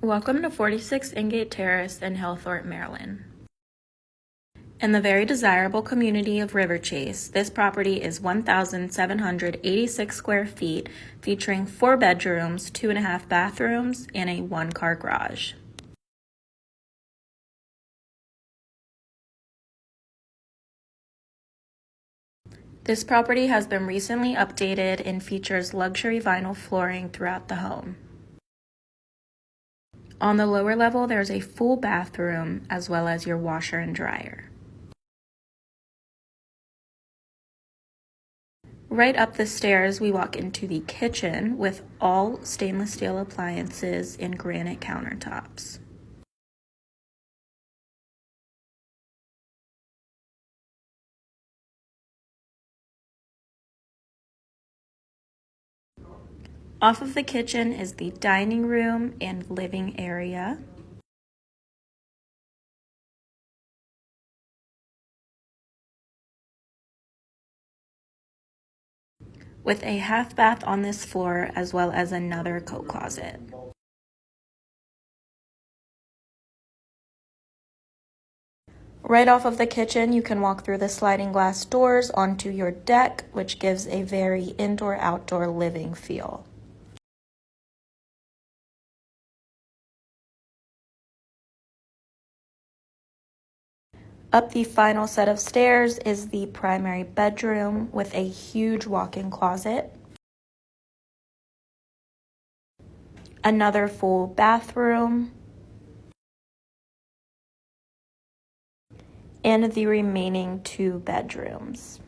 Welcome to 46 Ingate Terrace in Halethorpe, Maryland. In the very desirable community of RIVERCHASE, this property is 1,786 square feet, featuring 4 bedrooms, 2.5 bathrooms, and a 1-car garage. This property has been recently updated and features luxury vinyl flooring throughout the home. On the lower level, there's a full bathroom as well as your washer and dryer. Right up the stairs, we walk into the kitchen with all stainless steel appliances and granite countertops. Off of the kitchen is the dining room and living area. With a half bath on this floor as well as another coat closet. Right off of the kitchen, you can walk through the sliding glass doors onto your deck, which gives a very indoor-outdoor living feel. Up the final set of stairs is the primary bedroom with a huge walk-in closet, another full bathroom, and the remaining 2 bedrooms.